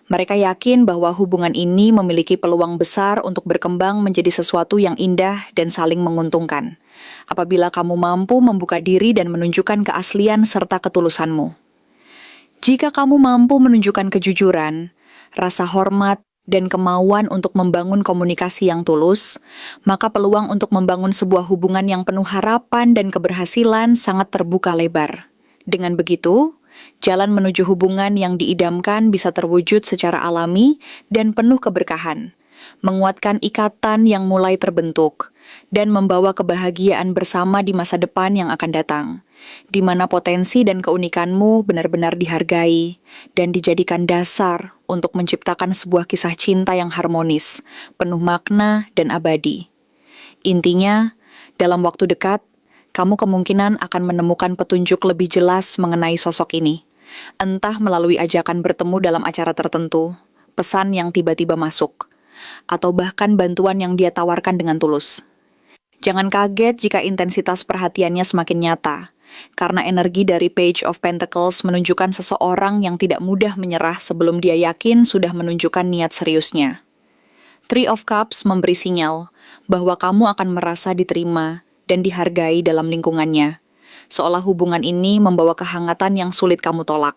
Mereka yakin bahwa hubungan ini memiliki peluang besar untuk berkembang menjadi sesuatu yang indah dan saling menguntungkan. Apabila kamu mampu membuka diri dan menunjukkan keaslian serta ketulusanmu. Jika kamu mampu menunjukkan kejujuran, rasa hormat, dan kemauan untuk membangun komunikasi yang tulus, maka peluang untuk membangun sebuah hubungan yang penuh harapan dan keberhasilan sangat terbuka lebar. Dengan begitu, jalan menuju hubungan yang diidamkan bisa terwujud secara alami dan penuh keberkahan, menguatkan ikatan yang mulai terbentuk, dan membawa kebahagiaan bersama di masa depan yang akan datang, di mana potensi dan keunikanmu benar-benar dihargai dan dijadikan dasar untuk menciptakan sebuah kisah cinta yang harmonis, penuh makna dan abadi. Intinya, dalam waktu dekat, kamu kemungkinan akan menemukan petunjuk lebih jelas mengenai sosok ini, entah melalui ajakan bertemu dalam acara tertentu, pesan yang tiba-tiba masuk, atau bahkan bantuan yang dia tawarkan dengan tulus. Jangan kaget jika intensitas perhatiannya semakin nyata, karena energi dari Page of Pentacles menunjukkan seseorang yang tidak mudah menyerah sebelum dia yakin sudah menunjukkan niat seriusnya. Three of Cups memberi sinyal bahwa kamu akan merasa diterima dan dihargai dalam lingkungannya, seolah hubungan ini membawa kehangatan yang sulit kamu tolak.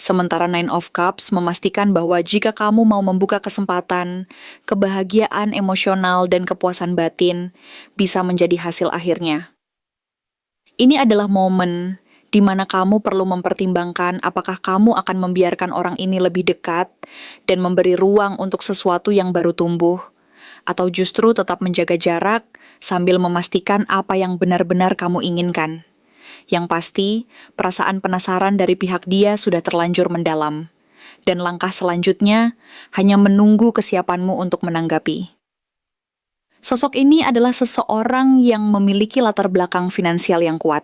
Sementara Nine of Cups memastikan bahwa jika kamu mau membuka kesempatan, kebahagiaan emosional dan kepuasan batin bisa menjadi hasil akhirnya. Ini adalah momen di mana kamu perlu mempertimbangkan apakah kamu akan membiarkan orang ini lebih dekat dan memberi ruang untuk sesuatu yang baru tumbuh, atau justru tetap menjaga jarak sambil memastikan apa yang benar-benar kamu inginkan. Yang pasti, perasaan penasaran dari pihak dia sudah terlanjur mendalam, dan langkah selanjutnya hanya menunggu kesiapanmu untuk menanggapi. Sosok ini adalah seseorang yang memiliki latar belakang finansial yang kuat.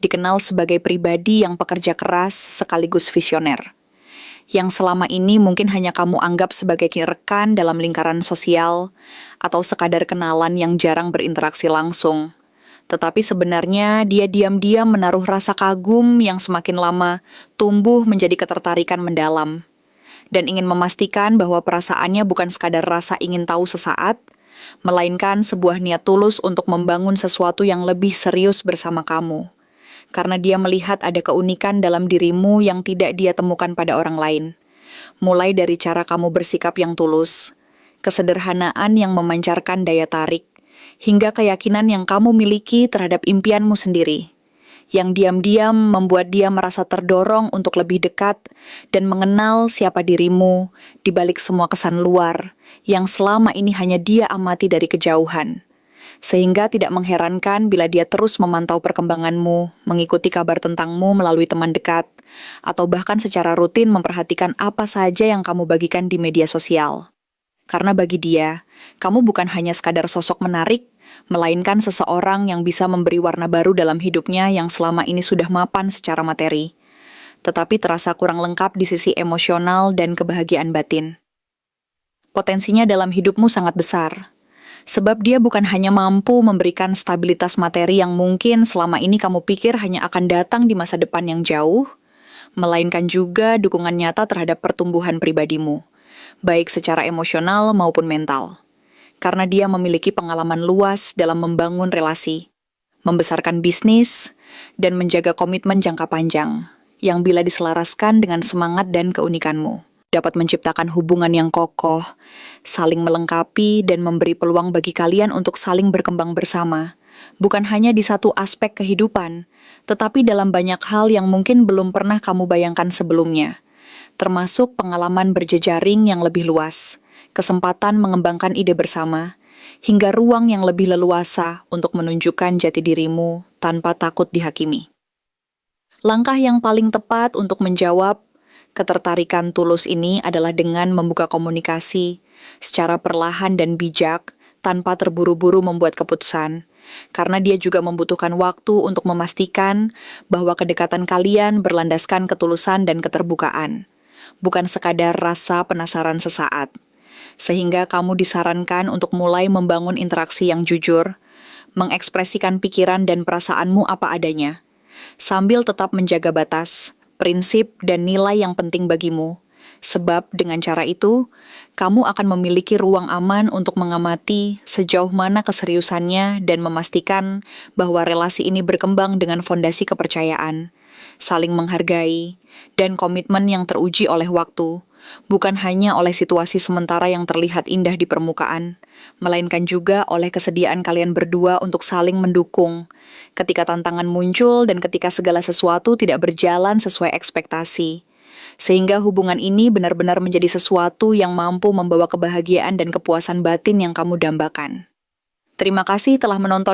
Dikenal sebagai pribadi yang pekerja keras sekaligus visioner, yang selama ini mungkin hanya kamu anggap sebagai rekan dalam lingkaran sosial atau sekadar kenalan yang jarang berinteraksi langsung. Tetapi sebenarnya dia diam-diam menaruh rasa kagum yang semakin lama tumbuh menjadi ketertarikan mendalam, dan ingin memastikan bahwa perasaannya bukan sekadar rasa ingin tahu sesaat, melainkan sebuah niat tulus untuk membangun sesuatu yang lebih serius bersama kamu. Karena dia melihat ada keunikan dalam dirimu yang tidak dia temukan pada orang lain. Mulai dari cara kamu bersikap yang tulus, kesederhanaan yang memancarkan daya tarik, hingga keyakinan yang kamu miliki terhadap impianmu sendiri, yang diam-diam membuat dia merasa terdorong untuk lebih dekat dan mengenal siapa dirimu di balik semua kesan luar yang selama ini hanya dia amati dari kejauhan. Sehingga tidak mengherankan bila dia terus memantau perkembanganmu, mengikuti kabar tentangmu melalui teman dekat, atau bahkan secara rutin memperhatikan apa saja yang kamu bagikan di media sosial. Karena bagi dia, kamu bukan hanya sekadar sosok menarik, melainkan seseorang yang bisa memberi warna baru dalam hidupnya yang selama ini sudah mapan secara materi, tetapi terasa kurang lengkap di sisi emosional dan kebahagiaan batin. Potensinya dalam hidupmu sangat besar, sebab dia bukan hanya mampu memberikan stabilitas materi yang mungkin selama ini kamu pikir hanya akan datang di masa depan yang jauh, melainkan juga dukungan nyata terhadap pertumbuhan pribadimu, baik secara emosional maupun mental. Karena dia memiliki pengalaman luas dalam membangun relasi, membesarkan bisnis, dan menjaga komitmen jangka panjang, yang bila diselaraskan dengan semangat dan keunikanmu, dapat menciptakan hubungan yang kokoh, saling melengkapi, dan memberi peluang bagi kalian untuk saling berkembang bersama, bukan hanya di satu aspek kehidupan, tetapi dalam banyak hal yang mungkin belum pernah kamu bayangkan sebelumnya, termasuk pengalaman berjejaring yang lebih luas, kesempatan mengembangkan ide bersama, hingga ruang yang lebih leluasa untuk menunjukkan jati dirimu tanpa takut dihakimi. Langkah yang paling tepat untuk menjawab ketertarikan tulus ini adalah dengan membuka komunikasi secara perlahan dan bijak tanpa terburu-buru membuat keputusan, karena dia juga membutuhkan waktu untuk memastikan bahwa kedekatan kalian berlandaskan ketulusan dan keterbukaan, bukan sekadar rasa penasaran sesaat. Sehingga kamu disarankan untuk mulai membangun interaksi yang jujur, mengekspresikan pikiran dan perasaanmu apa adanya, sambil tetap menjaga batas, prinsip, dan nilai yang penting bagimu, Sebab dengan cara itu, kamu akan memiliki ruang aman untuk mengamati sejauh mana keseriusannya dan memastikan bahwa relasi ini berkembang dengan fondasi kepercayaan, saling menghargai, dan komitmen yang teruji oleh waktu, bukan hanya oleh situasi sementara yang terlihat indah di permukaan, melainkan juga oleh kesediaan kalian berdua untuk saling mendukung ketika tantangan muncul dan ketika segala sesuatu tidak berjalan sesuai ekspektasi. Sehingga hubungan ini benar-benar menjadi sesuatu yang mampu membawa kebahagiaan dan kepuasan batin yang kamu dambakan. Terima kasih telah menonton